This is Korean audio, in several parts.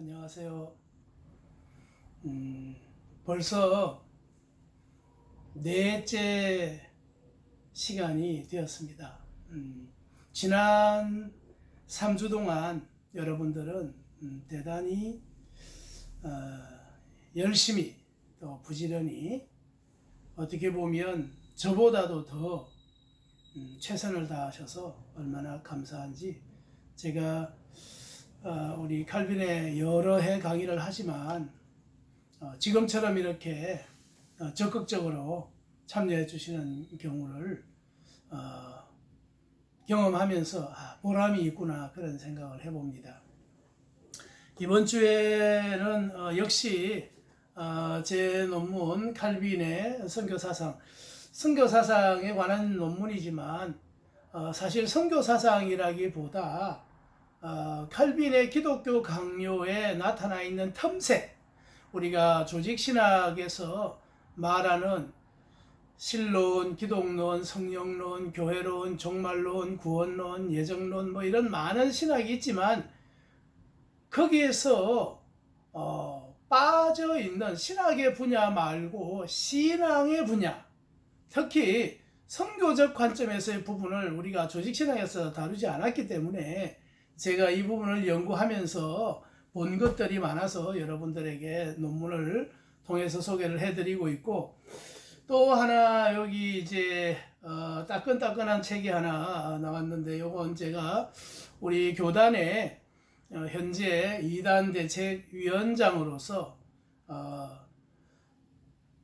안녕하세요. 벌써 넷째 시간이 되었습니다. 지난 3주 동안 여러분들은 대단히 열심히 또 부지런히 어떻게 보면 저보다도 더 최선을 다하셔서 얼마나 감사한지 제가 우리 칼빈의 여러 해 강의를 하지만 지금처럼 이렇게 적극적으로 참여해 주시는 경우를 경험하면서 보람이 있구나 그런 생각을 해봅니다. 이번 주에는 역시 제 논문 칼빈의 선교사상에 관한 논문이지만 사실 선교사상이라기보다 칼빈의 기독교 강요에 나타나 있는 틈새, 우리가 조직신학에서 말하는 신론, 기독론, 성령론, 교회론, 종말론, 구원론, 예정론 뭐 이런 많은 신학이 있지만 거기에서 빠져 있는 신학의 분야 말고 신앙의 분야, 특히 선교적 관점에서의 부분을 우리가 조직신학에서 다루지 않았기 때문에 제가 이 부분을 연구하면서 본 것들이 많아서 여러분들에게 논문을 통해서 소개를 해드리고 있고, 또 하나 여기 이제 따끈따끈한 책이 하나 나왔는데, 요건 제가 우리 교단의 현재 2단 대책위원장으로서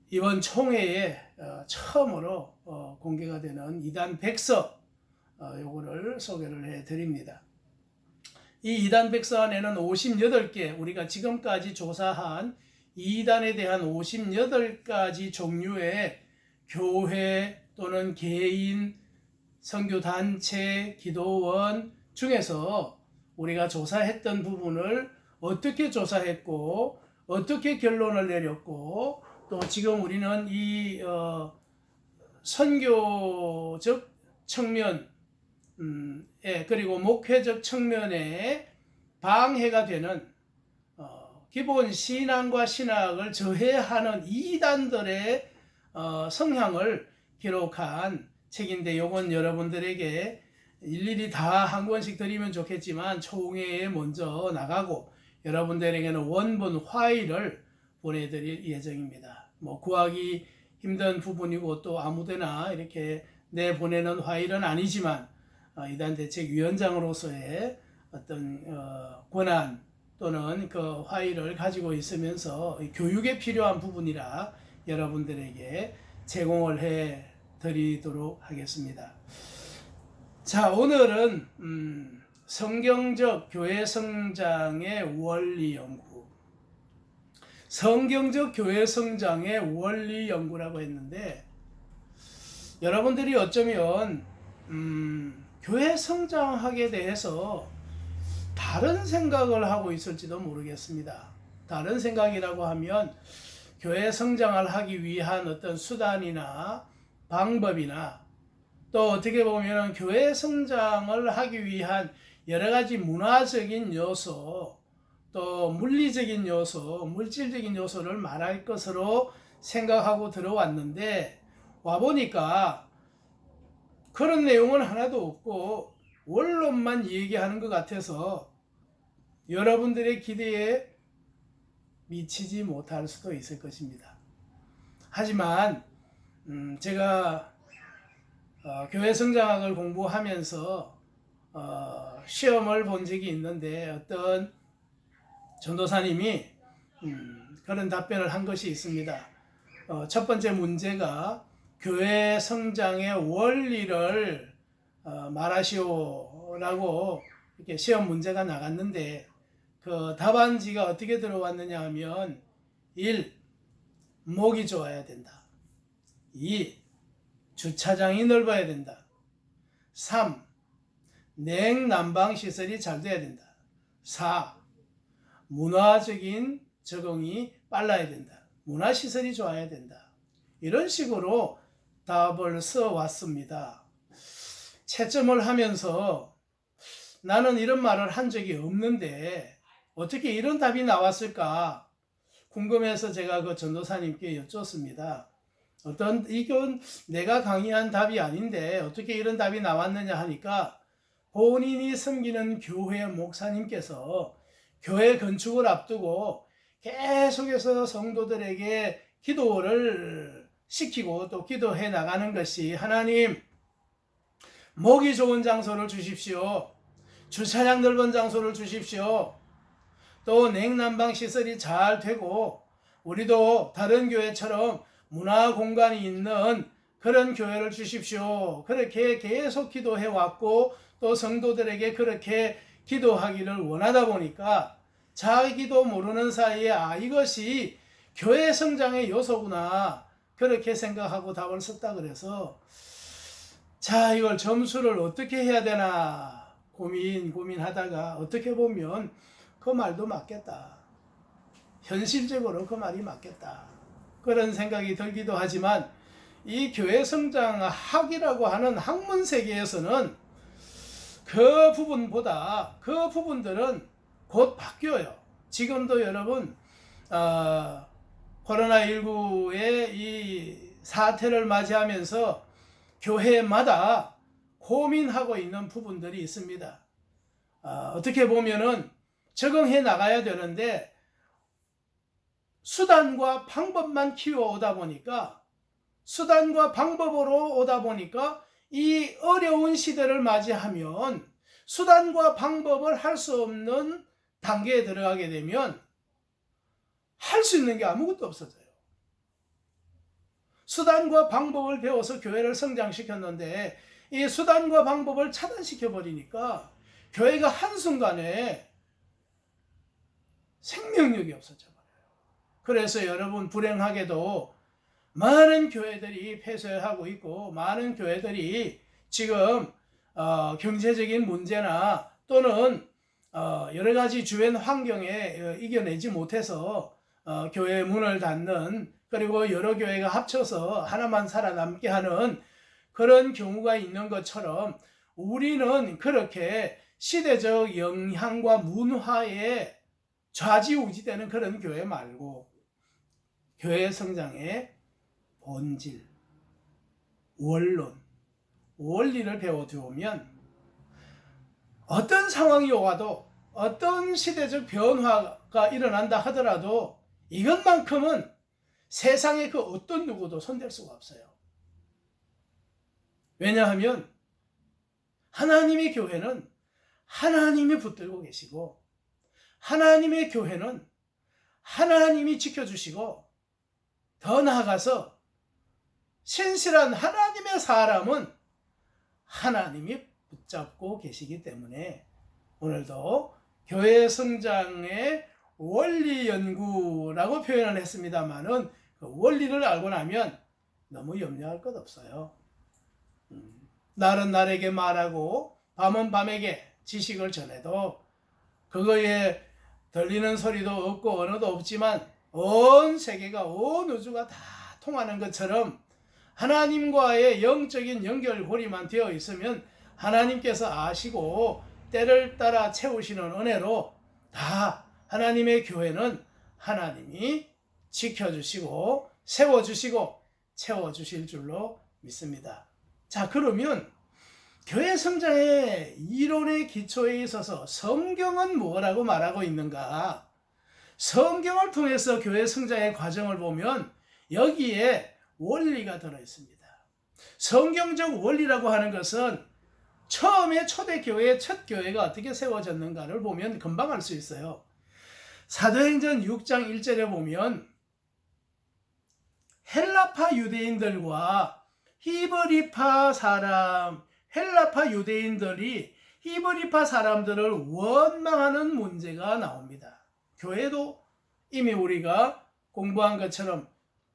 이번 총회에 처음으로 공개가 되는 2단 백서, 요거를 소개를 해드립니다. 이 2단 백서 안에는 58개, 우리가 지금까지 조사한 2단에 대한 58가지 종류의 교회 또는 개인, 선교단체, 기도원 중에서 우리가 조사했던 부분을 어떻게 조사했고 어떻게 결론을 내렸고, 또 지금 우리는 이 선교적 측면 그리고 목회적 측면에 방해가 되는 기본 신앙과 신학을 저해하는 이단들의 성향을 기록한 책인데, 요건 여러분들에게 일일이 다 한 권씩 드리면 좋겠지만 총회에 먼저 나가고 여러분들에게는 원본 파일을 보내드릴 예정입니다. 뭐 구하기 힘든 부분이고 또 아무데나 이렇게 내보내는 파일은 아니지만 이단 대책위원장으로서의 어떤 권한 또는 그 파일을 가지고 있으면서 교육에 필요한 부분이라 여러분들에게 제공을 해 드리도록 하겠습니다. 자, 오늘은 성경적 교회 성장의 원리 연구, 성경적 교회 성장의 원리 연구라고 했는데, 여러분들이 어쩌면 교회 성장학에 대해서 다른 생각을 하고 있을지도 모르겠습니다. 다른 생각이라고 하면 교회 성장을 하기 위한 어떤 수단이나 방법이나, 또 어떻게 보면 교회 성장을 하기 위한 여러 가지 문화적인 요소, 또 물리적인 요소, 물질적인 요소를 말할 것으로 생각하고 들어왔는데, 와보니까 그런 내용은 하나도 없고 원론만 얘기하는 것 같아서 여러분들의 기대에 미치지 못할 수도 있을 것입니다. 하지만 제가 교회 성장학을 공부하면서 시험을 본 적이 있는데, 어떤 전도사님이 그런 답변을 한 것이 있습니다. 첫 번째 문제가 교회 성장의 원리를 말하시오라고 이렇게 시험 문제가 나갔는데, 그 답안지가 어떻게 들어왔느냐 하면 1. 목이 좋아야 된다. 2. 주차장이 넓어야 된다. 3. 냉난방 시설이 잘 돼야 된다. 4. 문화적인 적응이 빨라야 된다. 문화시설이 좋아야 된다. 이런 식으로 답을 써왔습니다. 채점을 하면서 나는 이런 말을 한 적이 없는데 어떻게 이런 답이 나왔을까 궁금해서 제가 그 전도사님께 여쭙습니다. 이건 내가 강의한 답이 아닌데 어떻게 이런 답이 나왔느냐 하니까 본인이 섬기는 교회 목사님께서 교회 건축을 앞두고 계속해서 성도들에게 기도를 시키고 또 기도해 나가는 것이 하나님 목이 좋은 장소를 주십시오. 주차장 넓은 장소를 주십시오. 또 냉난방 시설이 잘 되고 우리도 다른 교회처럼 문화 공간이 있는 그런 교회를 주십시오. 그렇게 계속 기도해 왔고 또 성도들에게 그렇게 기도하기를 원하다 보니까 자기도 모르는 사이에 이것이 교회 성장의 요소구나 그렇게 생각하고 답을 썼다 그래서 자 이걸 점수를 어떻게 해야 되나 고민하다가 어떻게 보면 그 말도 맞겠다. 현실적으로 그 말이 맞겠다. 그런 생각이 들기도 하지만 이 교회 성장학이라고 하는 학문 세계에서는 그 부분보다 그 부분들은 곧 바뀌어요. 지금도 여러분 코로나19의 이 사태를 맞이하면서 교회마다 고민하고 있는 부분들이 있습니다. 어떻게 보면은 적응해 나가야 되는데 수단과 방법만 키워오다 보니까 수단과 방법으로 오다 보니까 이 어려운 시대를 맞이하면 수단과 방법을 할 수 없는 단계에 들어가게 되면 할 수 있는 게 아무것도 없어져요. 수단과 방법을 배워서 교회를 성장시켰는데 이 수단과 방법을 차단시켜 버리니까 교회가 한순간에 생명력이 없어져 버려요. 그래서 여러분 불행하게도 많은 교회들이 폐쇄하고 있고 많은 교회들이 지금 경제적인 문제나 또는 여러 가지 주변 환경에 이겨내지 못해서 교회 문을 닫는 그리고 여러 교회가 합쳐서 하나만 살아남게 하는 그런 경우가 있는 것처럼 우리는 그렇게 시대적 영향과 문화에 좌지우지되는 그런 교회 말고 교회 성장의 본질, 원론, 원리를 배워두면 어떤 상황이 와도 어떤 시대적 변화가 일어난다 하더라도 이것만큼은 세상의 그 어떤 누구도 손댈 수가 없어요. 왜냐하면 하나님의 교회는 하나님이 붙들고 계시고 하나님의 교회는 하나님이 지켜주시고 더 나아가서 신실한 하나님의 사람은 하나님이 붙잡고 계시기 때문에 오늘도 교회 성장의 원리 연구라고 표현을 했습니다만은 그 원리를 알고 나면 너무 염려할 것 없어요. 날은 날에게 말하고 밤은 밤에게 지식을 전해도 그거에 들리는 소리도 없고 언어도 없지만 온 세계가 온 우주가 다 통하는 것처럼 하나님과의 영적인 연결고리만 되어 있으면 하나님께서 아시고 때를 따라 채우시는 은혜로 다 하나님의 교회는 하나님이 지켜주시고 세워주시고 채워주실 줄로 믿습니다. 자, 그러면 교회 성장의 이론의 기초에 있어서 성경은 뭐라고 말하고 있는가? 성경을 통해서 교회 성장의 과정을 보면 여기에 원리가 들어있습니다. 성경적 원리라고 하는 것은 처음에 초대교회의 첫 교회가 어떻게 세워졌는가를 보면 금방 알 수 있어요. 사도행전 6장 1절에 보면 헬라파 유대인들과 히브리파 헬라파 유대인들이 히브리파 사람들을 원망하는 문제가 나옵니다. 교회도 이미 우리가 공부한 것처럼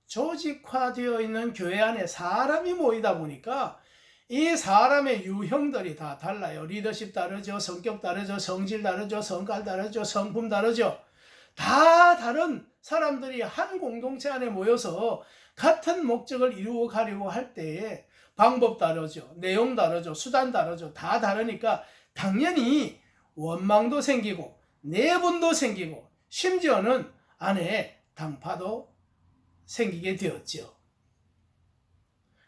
조직화되어 있는 교회 안에 사람이 모이다 보니까 이 사람의 유형들이 다 달라요. 리더십 다르죠. 성격 다르죠. 성질 다르죠. 성깔 다르죠. 성품 다르죠. 다 다른 사람들이 한 공동체 안에 모여서 같은 목적을 이루어 가려고 할 때에 방법 다르죠. 내용 다르죠. 수단 다르죠. 다 다르니까 당연히 원망도 생기고 내분도 생기고 심지어는 안에 당파도 생기게 되었죠.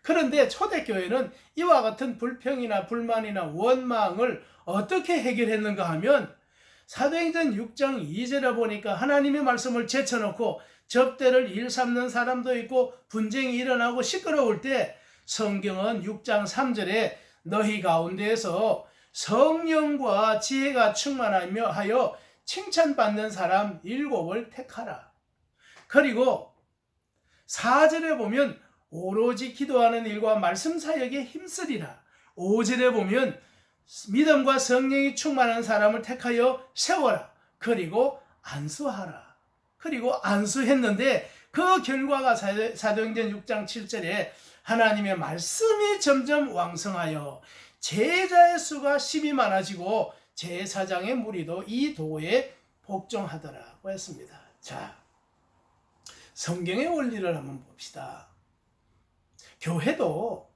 그런데 초대교회는 이와 같은 불평이나 불만이나 원망을 어떻게 해결했는가 하면 사도행전 6장 2절에 보니까 하나님의 말씀을 제쳐놓고 접대를 일삼는 사람도 있고 분쟁이 일어나고 시끄러울 때 성경은 6장 3절에 너희 가운데에서 성령과 지혜가 충만하며 하여 칭찬받는 사람 7을 택하라. 그리고 4절에 보면 오로지 기도하는 일과 말씀 사역에 힘쓰리라. 5절에 보면 믿음과 성령이 충만한 사람을 택하여 세워라. 그리고 안수하라. 그리고 안수했는데 그 결과가 사도행전 6장 7절에 하나님의 말씀이 점점 왕성하여 제자의 수가 10이 많아지고 제사장의 무리도 이 도에 복종하더라고 했습니다. 자, 성경의 원리를 한번 봅시다. 교회도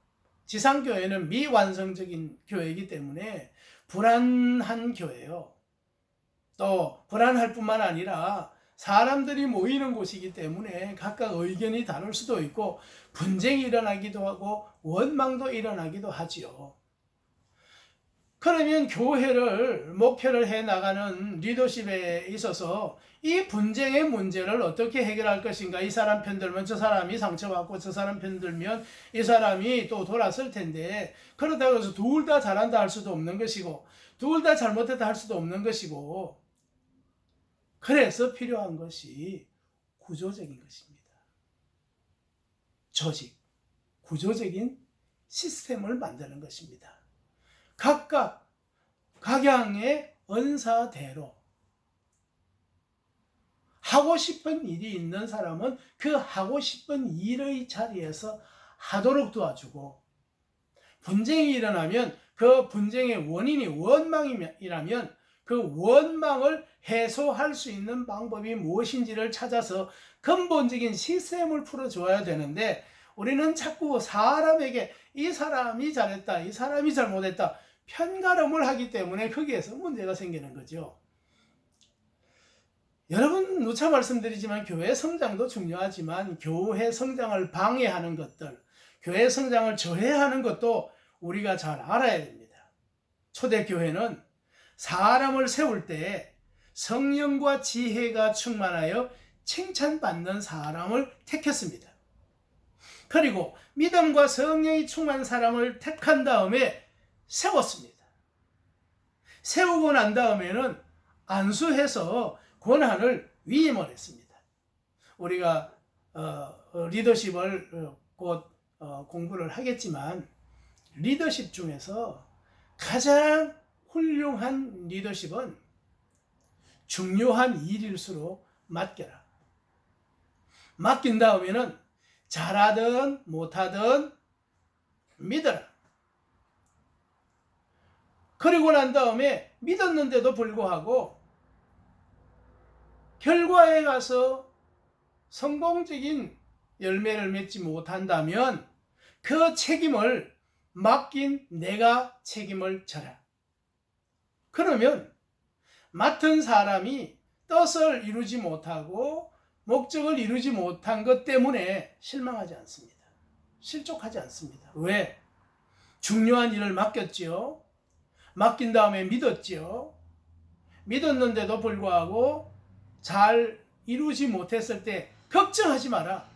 지상교회는 미완성적인 교회이기 때문에 불안한 교회예요. 또 불안할 뿐만 아니라 사람들이 모이는 곳이기 때문에 각각 의견이 다를 수도 있고 분쟁이 일어나기도 하고 원망도 일어나기도 하지요. 그러면 교회를 목표를 해 나가는 리더십에 있어서 이 분쟁의 문제를 어떻게 해결할 것인가. 이 사람 편들면 저 사람이 상처받고 저 사람 편들면 이 사람이 또 돌아설 텐데 그렇다고 해서 둘 다 잘한다 할 수도 없는 것이고 둘 다 잘못했다 할 수도 없는 것이고 그래서 필요한 것이 구조적인 것입니다. 조직, 구조적인 시스템을 만드는 것입니다. 각각 각양의 은사대로 하고 싶은 일이 있는 사람은 그 하고 싶은 일의 자리에서 하도록 도와주고 분쟁이 일어나면 그 분쟁의 원인이 원망이라면 그 원망을 해소할 수 있는 방법이 무엇인지를 찾아서 근본적인 시스템을 풀어줘야 되는데 우리는 자꾸 사람에게 이 사람이 잘했다, 이 사람이 잘못했다 편가름을 하기 때문에 거기에서 문제가 생기는 거죠. 여러분 누차 말씀드리지만 교회 성장도 중요하지만 교회 성장을 방해하는 것들, 교회 성장을 저해하는 것도 우리가 잘 알아야 됩니다. 초대교회는 사람을 세울 때 성령과 지혜가 충만하여 칭찬받는 사람을 택했습니다. 그리고 믿음과 성령이 충만한 사람을 택한 다음에 세웠습니다. 세우고 난 다음에는 안수해서 권한을 위임을 했습니다. 우리가 리더십을 곧 공부를 하겠지만 리더십 중에서 가장 훌륭한 리더십은 중요한 일일수록 맡겨라. 맡긴 다음에는 잘하든 못하든 믿어라. 그리고 난 다음에 믿었는데도 불구하고 결과에 가서 성공적인 열매를 맺지 못한다면 그 책임을 맡긴 내가 책임을 져라. 그러면 맡은 사람이 뜻을 이루지 못하고 목적을 이루지 못한 것 때문에 실망하지 않습니다. 실족하지 않습니다. 왜? 중요한 일을 맡겼지요. 맡긴 다음에 믿었지요. 믿었는데도 불구하고 잘 이루지 못했을 때 걱정하지 마라.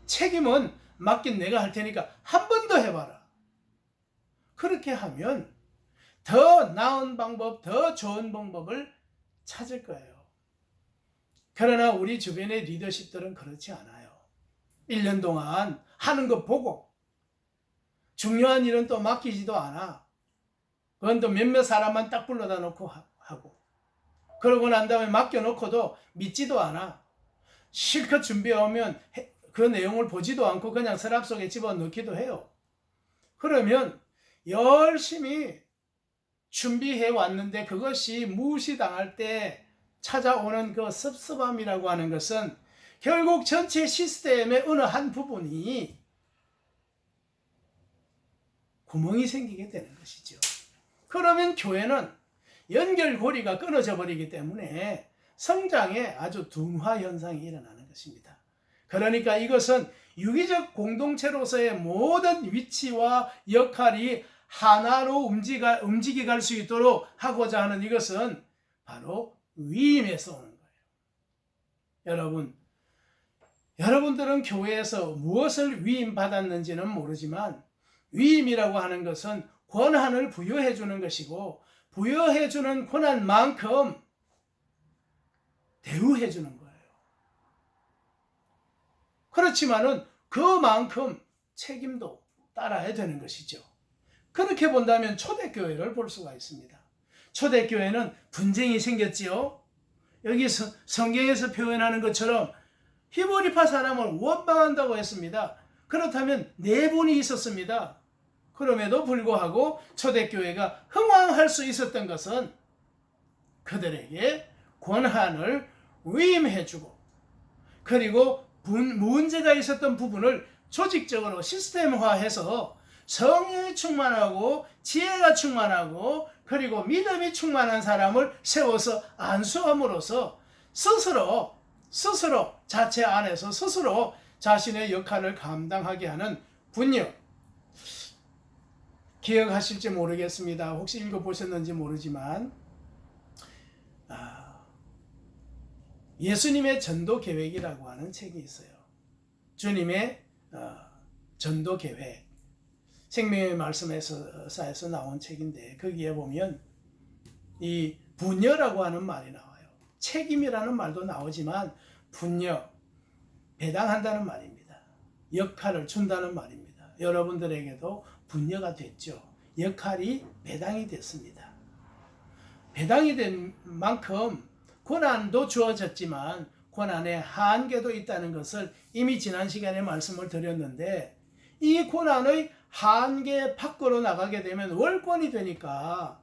책임은 맡긴 내가 할 테니까 한 번 더 해봐라. 그렇게 하면 더 나은 방법, 더 좋은 방법을 찾을 거예요. 그러나 우리 주변의 리더십들은 그렇지 않아요. 1년 동안 하는 거 보고 중요한 일은 또 맡기지도 않아. 그건 또 몇몇 사람만 딱 불러다 놓고 하고 그러고 난 다음에 맡겨놓고도 믿지도 않아. 실컷 준비해오면 그 내용을 보지도 않고 그냥 서랍 속에 집어넣기도 해요. 그러면 열심히 준비해 왔는데 그것이 무시당할 때 찾아오는 그 섭섭함이라고 하는 것은 결국 전체 시스템의 어느 한 부분이 구멍이 생기게 되는 것이죠. 그러면 교회는 연결고리가 끊어져 버리기 때문에 성장에 아주 둔화 현상이 일어나는 것입니다. 그러니까 이것은 유기적 공동체로서의 모든 위치와 역할이 하나로 움직이 갈 수 있도록 하고자 하는 이것은 바로 위임에서 오는 거예요. 여러분들은 교회에서 무엇을 위임받았는지는 모르지만 위임이라고 하는 것은 권한을 부여해 주는 것이고 부여해 주는 권한만큼 대우해 주는 거예요. 그렇지만은 그만큼 책임도 따라야 되는 것이죠. 그렇게 본다면 초대교회를 볼 수가 있습니다. 초대교회는 분쟁이 생겼지요. 여기서 성경에서 표현하는 것처럼 히브리파 사람을 원망한다고 했습니다. 그렇다면 네 분이 있었습니다. 그럼에도 불구하고 초대교회가 흥왕할 수 있었던 것은 그들에게 권한을 위임해주고 그리고 문제가 있었던 부분을 조직적으로 시스템화해서 성령이 충만하고 지혜가 충만하고 그리고 믿음이 충만한 사람을 세워서 안수함으로써 스스로 자체 안에서 스스로 자신의 역할을 감당하게 하는 분열. 기억하실지 모르겠습니다. 혹시 읽어보셨는지 모르지만 예수님의 전도 계획이라고 하는 책이 있어요. 주님의 전도 계획. 생명의 말씀에서 나온 책인데 거기에 보면 이 분여라고 하는 말이 나와요. 책임이라는 말도 나오지만 분여, 배당한다는 말입니다. 역할을 준다는 말입니다. 여러분들에게도 분여가 됐죠. 역할이 배당이 됐습니다. 배당이 된 만큼 권한도 주어졌지만 권한의 한계도 있다는 것을 이미 지난 시간에 말씀을 드렸는데 이 권한의 한계 밖으로 나가게 되면 월권이 되니까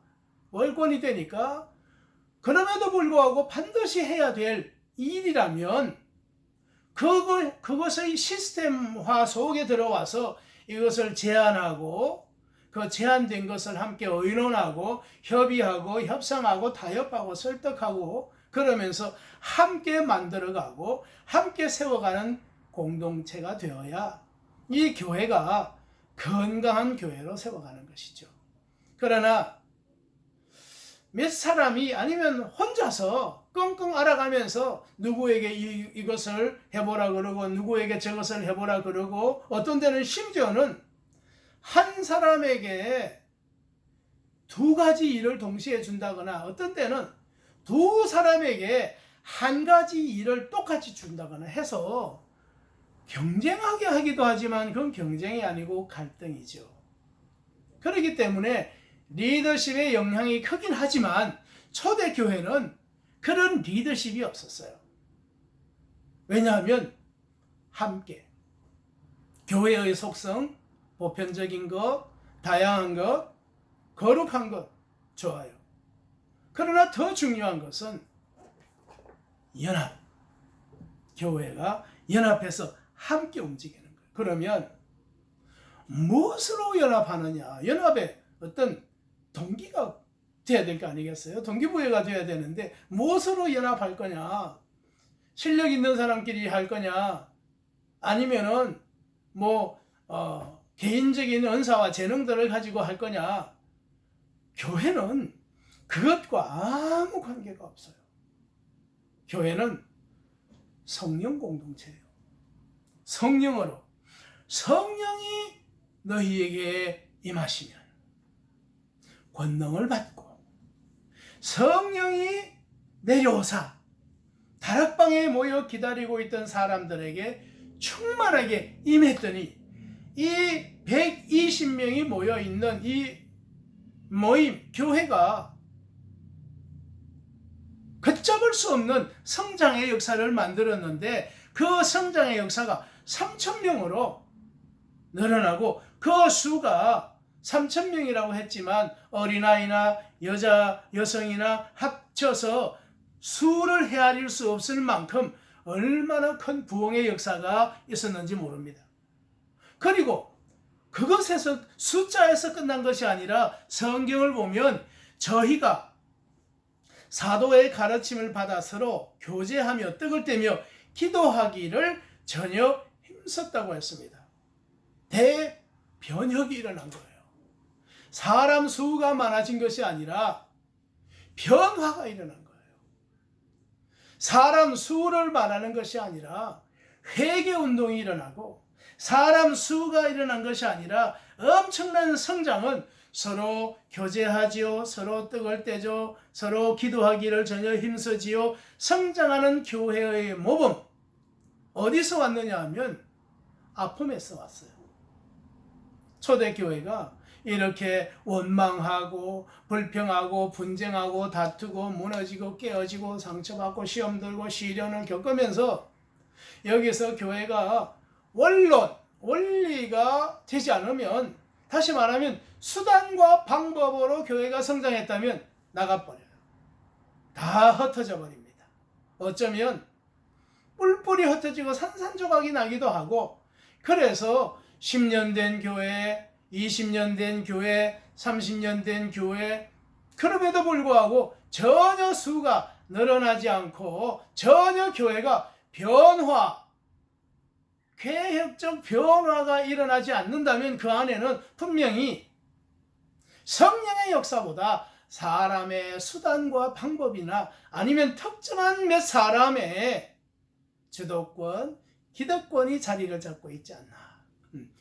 그럼에도 불구하고 반드시 해야 될 일이라면 그것의 시스템화 속에 들어와서 이것을 제안하고 그 제안된 것을 함께 의논하고 협의하고 협상하고 타협하고 설득하고 그러면서 함께 만들어가고 함께 세워가는 공동체가 되어야 이 교회가 건강한 교회로 세워가는 것이죠. 그러나 몇 사람이 아니면 혼자서 끙끙 앓아가면서 누구에게 이것을 해보라 그러고 누구에게 저것을 해보라 그러고 어떤 데는 심지어는 한 사람에게 두 가지 일을 동시에 준다거나 어떤 때는 두 사람에게 한 가지 일을 똑같이 준다거나 해서 경쟁하게 하기도 하지만 그건 경쟁이 아니고 갈등이죠. 그렇기 때문에 리더십의 영향이 크긴 하지만 초대교회는 그런 리더십이 없었어요. 왜냐하면 함께 교회의 속성, 보편적인 것, 다양한 것, 거룩한 것 좋아요. 그러나 더 중요한 것은 연합. 교회가 연합해서 함께 움직이는 거예요. 그러면 무엇으로 연합하느냐? 연합의 어떤 동기가 돼야 될 거 아니겠어요? 동기부여가 돼야 되는데 무엇으로 연합할 거냐? 실력 있는 사람끼리 할 거냐? 아니면은 개인적인 은사와 재능들을 가지고 할 거냐? 교회는 그것과 아무 관계가 없어요. 교회는 성령 공동체예요. 성령으로 성령이 너희에게 임하시면 권능을 받고 성령이 내려오사 다락방에 모여 기다리고 있던 사람들에게 충만하게 임했더니 이 120명이 모여 있는 이 모임, 교회가 걷잡을 수 없는 성장의 역사를 만들었는데 그 성장의 역사가 3,000명으로 늘어나고 그 수가 3,000명이라고 했지만 어린아이나 여성이나 합쳐서 수를 헤아릴 수 없을 만큼 얼마나 큰 부흥의 역사가 있었는지 모릅니다. 그리고 그것에서 숫자에서 끝난 것이 아니라 성경을 보면 저희가 사도의 가르침을 받아 서로 교제하며 떡을 떼며 기도하기를 전혀 힘썼다고 했습니다. 대변혁이 일어난 거예요. 사람 수가 많아진 것이 아니라 변화가 일어난 거예요. 사람 수를 말하는 것이 아니라 회개운동이 일어나고, 사람 수가 일어난 것이 아니라 엄청난 성장은 서로 교제하지요, 서로 떡을 떼죠, 서로 기도하기를 전혀 힘쓰지요. 성장하는 교회의 모범, 어디서 왔느냐 하면 아픔에서 왔어요. 초대교회가 이렇게 원망하고 불평하고 분쟁하고 다투고 무너지고 깨어지고 상처받고 시험 들고 시련을 겪으면서 여기서 교회가 원리가 되지 않으면, 다시 말하면 수단과 방법으로 교회가 성장했다면 나가버려요. 다 흩어져 버립니다. 어쩌면 뿔뿔이 흩어지고 산산조각이 나기도 하고, 그래서 10년 된 교회, 20년 된 교회, 30년 된 교회, 그럼에도 불구하고 전혀 수가 늘어나지 않고 전혀 교회가 개혁적 변화가 일어나지 않는다면 그 안에는 분명히 성령의 역사보다 사람의 수단과 방법이나 아니면 특정한 몇 사람의 주도권, 기득권이 자리를 잡고 있지 않나,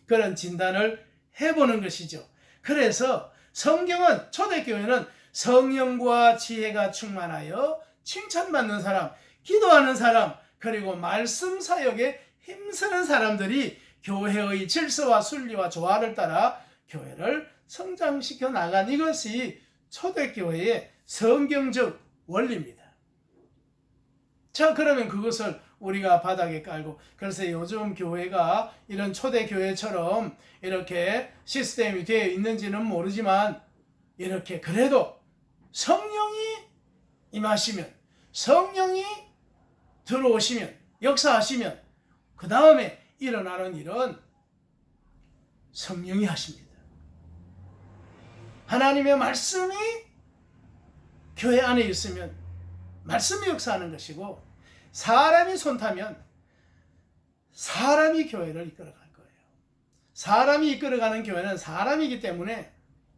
그런 진단을 해보는 것이죠. 그래서 성경은, 초대교회는 성령과 지혜가 충만하여 칭찬받는 사람, 기도하는 사람, 그리고 말씀 사역에 힘쓰는 사람들이 교회의 질서와 순리와 조화를 따라 교회를 성장시켜 나간, 이것이 초대교회의 성경적 원리입니다. 자, 그러면 그것을 우리가 바닥에 깔고, 그래서 요즘 교회가 이런 초대교회처럼 이렇게 시스템이 되어 있는지는 모르지만, 이렇게 그래도 성령이 임하시면, 성령이 들어오시면, 역사하시면 그 다음에 일어나는 일은 성령이 하십니다. 하나님의 말씀이 교회 안에 있으면 말씀이 역사하는 것이고, 사람이 손타면 사람이 교회를 이끌어갈 거예요. 사람이 이끌어가는 교회는 사람이기 때문에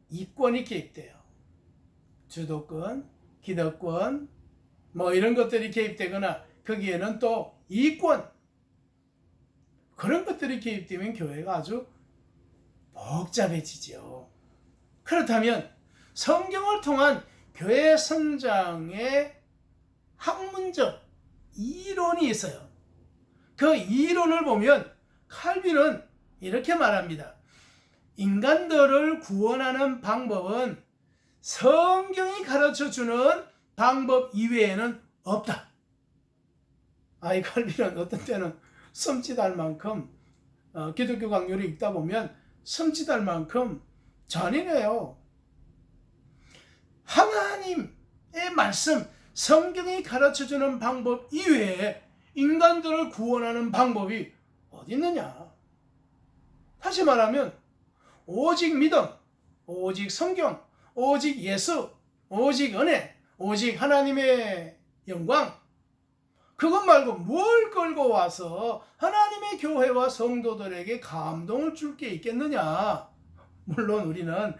이권이 개입돼요. 주도권, 기득권, 뭐 이런 것들이 개입되거나, 거기에는 또 이권, 그런 것들이 개입되면 교회가 아주 복잡해지죠. 그렇다면 성경을 통한 교회 성장의 학문적 이론이 있어요. 그 이론을 보면 칼빈은 이렇게 말합니다. 인간들을 구원하는 방법은 성경이 가르쳐주는 방법 이외에는 없다. 이 칼빈은 어떤 때는 섬찟할 만큼, 기독교 강요를 읽다 보면 섬찟할 만큼 잔인해요. 하나님의 말씀, 성경이 가르쳐주는 방법 이외에 인간들을 구원하는 방법이 어디 있느냐. 다시 말하면 오직 믿음, 오직 성경, 오직 예수, 오직 은혜, 오직 하나님의 영광, 그것 말고 뭘 끌고 와서 하나님의 교회와 성도들에게 감동을 줄 게 있겠느냐. 물론 우리는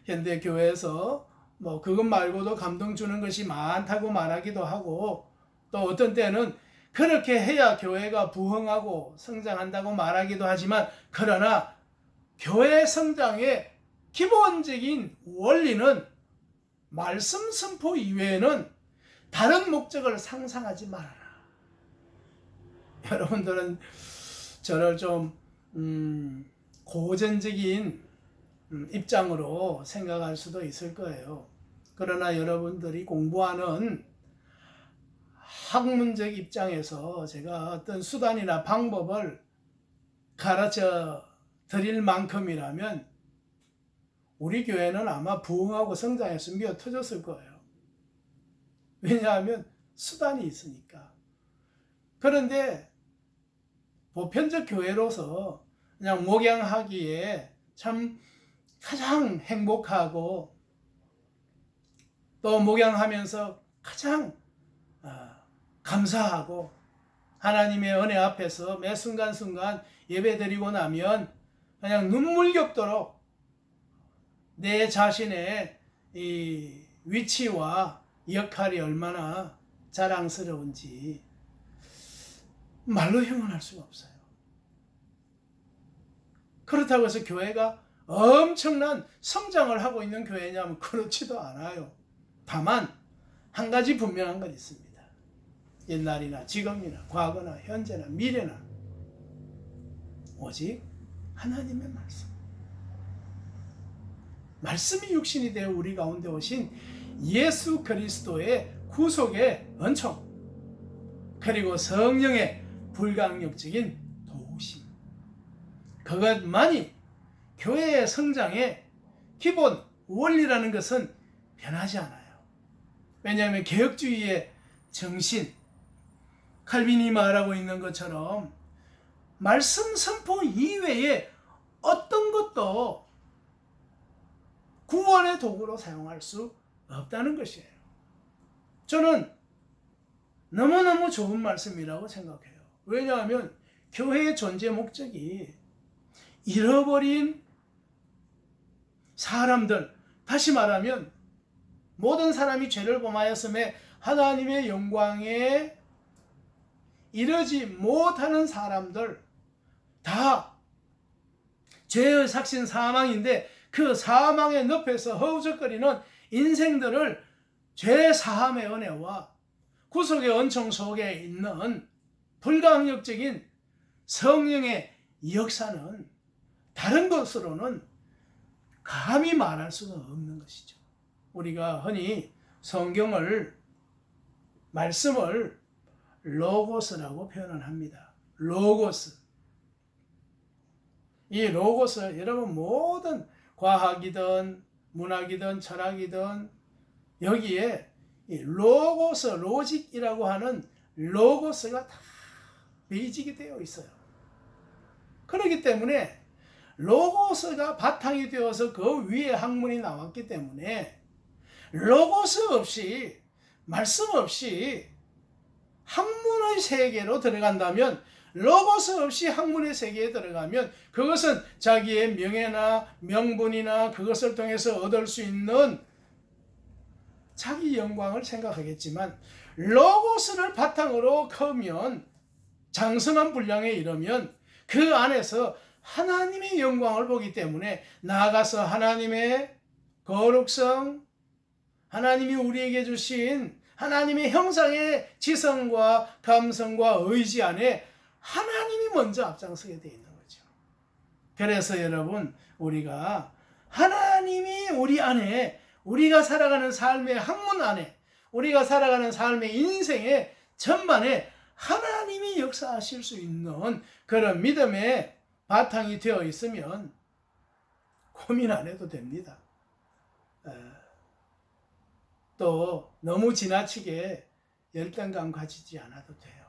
현대 교회에서 뭐 그것 말고도 감동 주는 것이 많다고 말하기도 하고, 또 어떤 때는 그렇게 해야 교회가 부흥하고 성장한다고 말하기도 하지만, 그러나 교회 성장의 기본적인 원리는 말씀 선포 이외에는 다른 목적을 상상하지 말아라. 여러분들은 저를 좀 고전적인 입장으로 생각할 수도 있을 거예요. 그러나 여러분들이 공부하는 학문적 입장에서 제가 어떤 수단이나 방법을 가르쳐 드릴 만큼이라면 우리 교회는 아마 부흥하고 성장해서 미어 터졌을 거예요. 왜냐하면 수단이 있으니까. 그런데 보편적 교회로서 그냥 목양하기에 참 가장 행복하고, 또 목양하면서 가장 감사하고 하나님의 은혜 앞에서 매 순간순간 예배드리고 나면 그냥 눈물겹도록 내 자신의 이 위치와 역할이 얼마나 자랑스러운지 말로 형언할 수가 없어요. 그렇다고 해서 교회가 엄청난 성장을 하고 있는 교회냐면 그렇지도 않아요. 다만 한 가지 분명한 건 있습니다. 옛날이나 지금이나 과거나 현재나 미래나 오직 하나님의 말씀이 육신이 되어 우리 가운데 오신 예수 그리스도의 구속의 은총, 그리고 성령의 불가항력적인 도우심, 그것만이 교회의 성장의 기본 원리라는 것은 변하지 않아요. 왜냐하면 개혁주의의 정신, 칼빈이 말하고 있는 것처럼 말씀 선포 이외에 어떤 것도 구원의 도구로 사용할 수 없다는 것이에요. 저는 너무너무 좋은 말씀이라고 생각해요. 왜냐하면 교회의 존재 목적이 잃어버린 사람들, 다시 말하면 모든 사람이 죄를 범하였음에 하나님의 영광에 이르지 못하는 사람들, 다 죄의 삭신 사망인데 그 사망의 늪에서 허우적거리는 인생들을 죄 사함의 은혜와 구속의 은총 속에 있는 불가항력적인 성령의 역사는 다른 것으로는 감히 말할 수가 없는 것이죠. 우리가 흔히 성경을, 말씀을 로고스라고 표현을 합니다. 로고스. 이 로고스, 여러분 모든 과학이든 문학이든 철학이든 여기에 이 로고스, 로직이라고 하는 로고스가 다 베이직이 되어 있어요. 그렇기 때문에 로고스가 바탕이 되어서 그 위에 학문이 나왔기 때문에 로고스 없이, 말씀 없이 학문의 세계로 들어간다면, 로고스 없이 학문의 세계에 들어가면 그것은 자기의 명예나 명분이나 그것을 통해서 얻을 수 있는 자기 영광을 생각하겠지만, 로고스를 바탕으로 크면, 장성한 분량에 이르면 그 안에서 하나님의 영광을 보기 때문에 나아가서 하나님의 거룩성, 하나님이 우리에게 주신 하나님의 형상의 지성과 감성과 의지 안에 하나님이 먼저 앞장서게 되어 있는 거죠. 그래서 여러분, 우리가 하나님이 우리 안에, 우리가 살아가는 삶의 학문 안에, 우리가 살아가는 삶의 인생의 전반에 하나님이 역사하실 수 있는 그런 믿음의 바탕이 되어 있으면 고민 안 해도 됩니다. 또 너무 지나치게 열등감 가지지 않아도 돼요.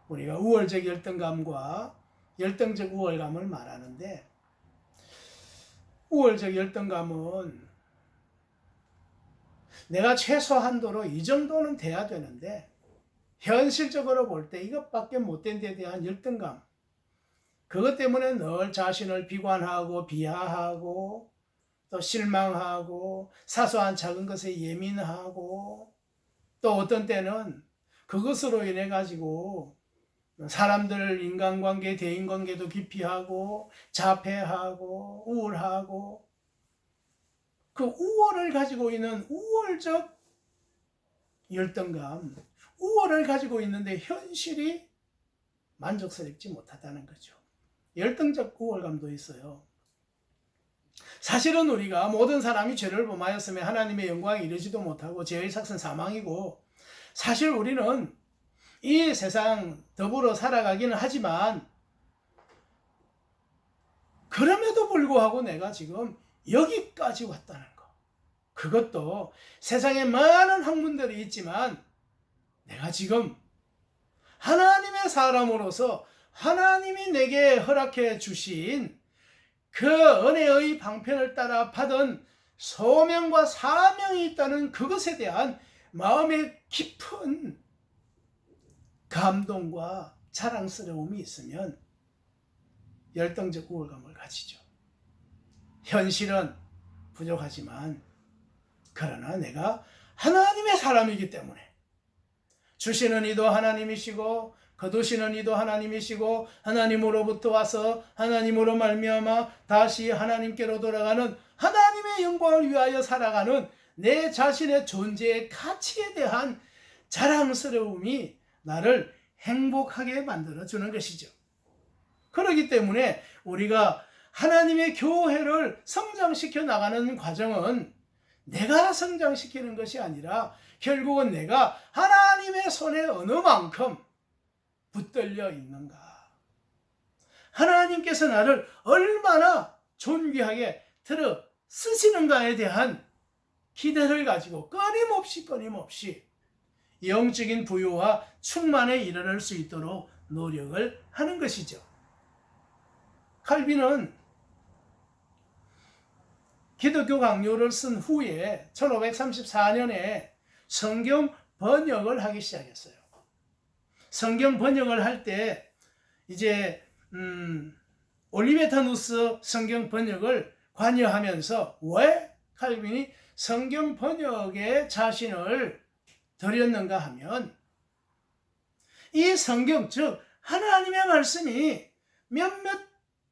우리가 우월적 열등감과 열등적 우월감을 말하는데, 우월적 열등감은 내가 최소한도로 이 정도는 돼야 되는데 현실적으로 볼 때 이것밖에 못된 데 대한 열등감, 그것 때문에 늘 자신을 비관하고 비하하고 또 실망하고 사소한 작은 것에 예민하고, 또 어떤 때는 그것으로 인해 가지고 사람들 인간관계, 대인관계도 기피하고 자폐하고 우울하고, 그 우월을 가지고 있는 우월적 열등감, 우월을 가지고 있는데 현실이 만족스럽지 못하다는 거죠. 열등적 우월감도 있어요. 사실은 우리가 모든 사람이 죄를 범하였으며 하나님의 영광에 이르지도 못하고 죄의 삭은 사망이고, 사실 우리는 이 세상 더불어 살아가기는 하지만 그럼에도 불구하고 내가 지금 여기까지 왔다는 거, 그것도 세상에 많은 학문들이 있지만 내가 지금 하나님의 사람으로서 하나님이 내게 허락해 주신 그 은혜의 방편을 따라 받은 소명과 사명이 있다는 그것에 대한 마음에 깊은 감동과 자랑스러움이 있으면 열등적 우월감을 가지죠. 현실은 부족하지만 그러나 내가 하나님의 사람이기 때문에 주시는 이도 하나님이시고 거두시는 이도 하나님이시고 하나님으로부터 와서 하나님으로 말미암아 다시 하나님께로 돌아가는 하나님의 영광을 위하여 살아가는 내 자신의 존재의 가치에 대한 자랑스러움이 나를 행복하게 만들어주는 것이죠. 그렇기 때문에 우리가 하나님의 교회를 성장시켜 나가는 과정은 내가 성장시키는 것이 아니라 결국은 내가 하나님의 손에 어느 만큼 붙들려 있는가, 하나님께서 나를 얼마나 존귀하게 들어 쓰시는가에 대한 기대를 가지고 끊임없이 영적인 부유와 충만에 이르를 수 있도록 노력을 하는 것이죠. 칼빈은 기독교 강요를 쓴 후에 1534년에 성경 번역을 하기 시작했어요. 성경 번역을 할 때 이제 올리베타누스 성경 번역을 관여하면서 왜 칼빈이 성경 번역에 자신을 들였는가 하면 이 성경, 즉 하나님의 말씀이 몇몇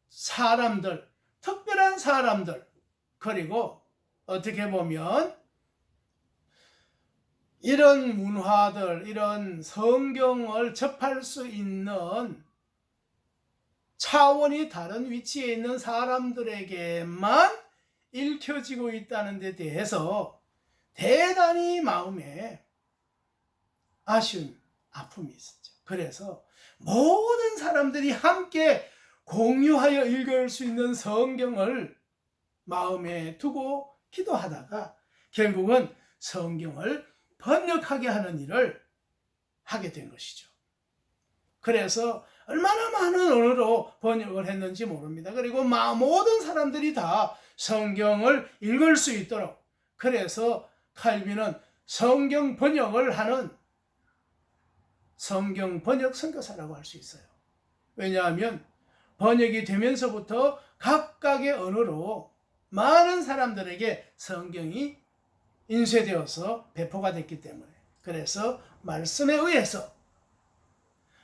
사람들, 특별한 사람들, 그리고 어떻게 보면 이런 문화들, 이런 성경을 접할 수 있는 차원이 다른 위치에 있는 사람들에게만 읽혀지고 있다는 데 대해서 대단히 마음에 아쉬운 아픔이 있었죠. 그래서 모든 사람들이 함께 공유하여 읽을 수 있는 성경을 마음에 두고 기도하다가 결국은 성경을 번역하게 하는 일을 하게 된 것이죠. 그래서 얼마나 많은 언어로 번역을 했는지 모릅니다. 그리고 모든 사람들이 다 성경을 읽을 수 있도록, 그래서 칼빈은 성경 번역을 하는 성경 번역 선교사라고 할 수 있어요. 왜냐하면 번역이 되면서부터 각각의 언어로 많은 사람들에게 성경이 인쇄되어서 배포가 됐기 때문에, 그래서 말씀에 의해서,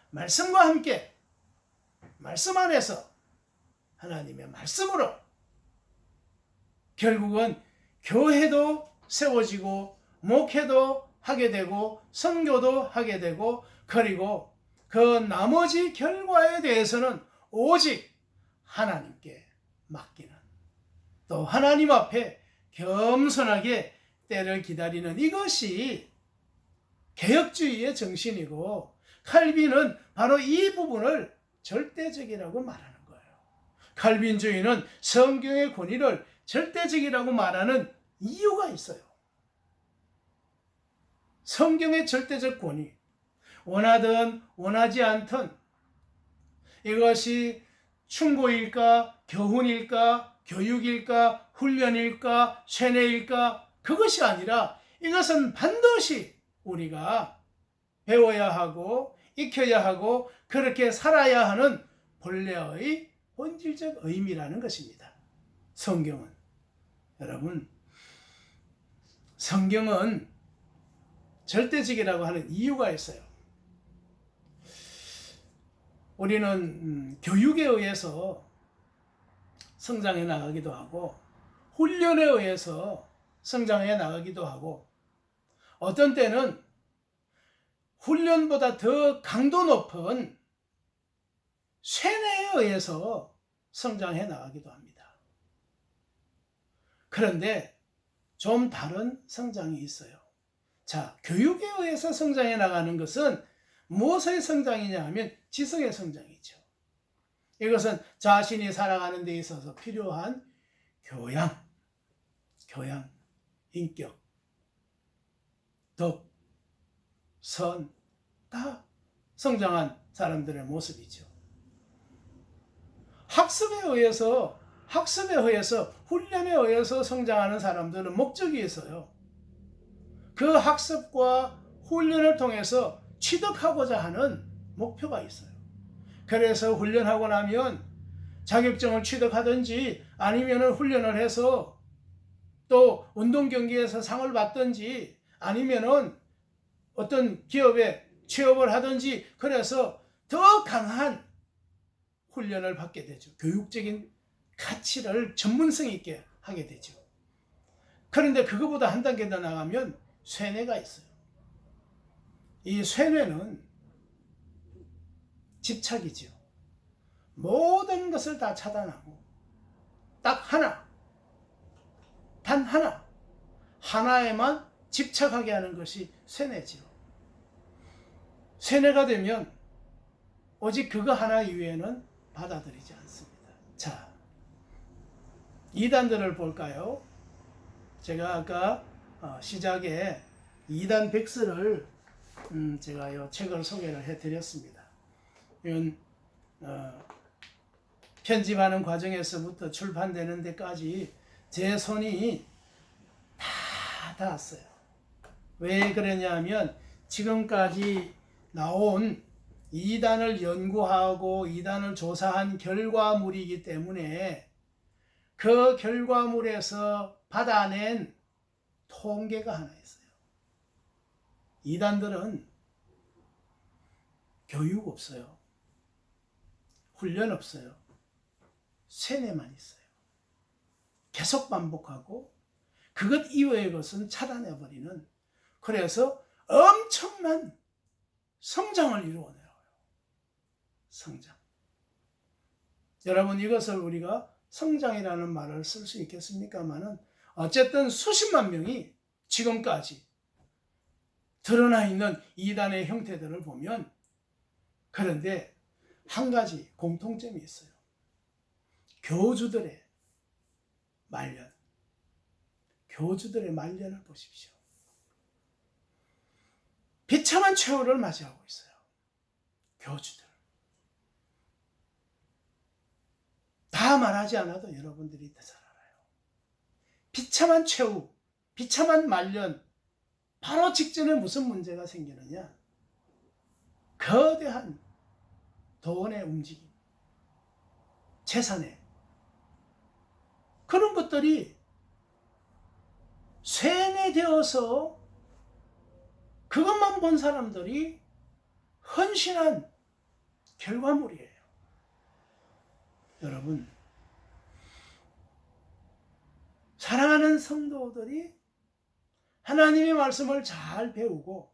말씀과 함께, 말씀 안에서 하나님의 말씀으로 결국은 교회도 세워지고 목회도 하게 되고 선교도 하게 되고, 그리고 그 나머지 결과에 대해서는 오직 하나님께 맡기는, 또 하나님 앞에 겸손하게 때를 기다리는, 이것이 개혁주의의 정신이고, 칼빈은 바로 이 부분을 절대적이라고 말하는 거예요. 칼빈주의는 성경의 권위를 절대적이라고 말하는 이유가 있어요. 성경의 절대적 권위, 원하든 원하지 않든, 이것이 충고일까, 교훈일까, 교육일까, 훈련일까, 세뇌일까, 그것이 아니라 이것은 반드시 우리가 배워야 하고 익혀야 하고 그렇게 살아야 하는 본래의 본질적 의미라는 것입니다. 성경은, 여러분, 성경은 절대적이라고 하는 이유가 있어요. 우리는 교육에 의해서 성장해 나가기도 하고 훈련에 의해서 성장해 나가기도 하고, 어떤 때는 훈련보다 더 강도 높은 세뇌에 의해서 성장해 나가기도 합니다. 그런데 좀 다른 성장이 있어요. 자, 교육에 의해서 성장해 나가는 것은 무엇의 성장이냐 하면 지성의 성장이죠. 이것은 자신이 살아가는 데 있어서 필요한 교양, 인격, 덕, 선, 다 성장한 사람들의 모습이죠. 학습에 의해서, 훈련에 의해서 성장하는 사람들은 목적이 있어요. 그 학습과 훈련을 통해서 취득하고자 하는 목표가 있어요. 그래서 훈련하고 나면 자격증을 취득하든지 아니면 훈련을 해서 또 운동 경기에서 상을 받든지 아니면은 어떤 기업에 취업을 하든지 그래서 더 강한 훈련을 받게 되죠. 교육적인 가치를 전문성 있게 하게 되죠. 그런데 그거보다 한 단계 더 나가면 쇠뇌가 있어요. 이 쇠뇌는 집착이죠. 모든 것을 다 차단하고 딱 하나, 단 하나, 하나에만 집착하게 하는 것이 쇠뇌지요. 쇠뇌가 되면 오직 그거 하나 이외에는 받아들이지 않습니다. 자, 이단들을 볼까요? 제가 아까 시작에 이단 백서를 제가 이 책을 소개를 해드렸습니다. 이건 편집하는 과정에서부터 출판되는 데까지 제 손이 다 닿았어요. 왜 그러냐 하면 지금까지 나온 이단을 연구하고 이단을 조사한 결과물이기 때문에 그 결과물에서 받아낸 통계가 하나 있어요. 이단들은 교육 없어요. 훈련 없어요. 쇠뇌만 있어요. 계속 반복하고 그것 이외의 것은 차단해버리는, 그래서 엄청난 성장을 이루어내요. 성장. 여러분, 이것을 우리가 성장이라는 말을 쓸 수 있겠습니까마는 어쨌든 수십만 명이 지금까지 드러나 있는 이단의 형태들을 보면, 그런데 한 가지 공통점이 있어요. 교주들의 말년. 교주들의 말년을 보십시오. 비참한 최후를 맞이하고 있어요. 교주들. 다 말하지 않아도 여러분들이 다 잘 알아요. 비참한 최후, 비참한 말년, 바로 직전에 무슨 문제가 생기느냐? 거대한 돈의 움직임, 재산의 그런 것들이 쇠뇌되어서 그것만 본 사람들이 헌신한 결과물이에요. 여러분, 사랑하는 성도들이 하나님의 말씀을 잘 배우고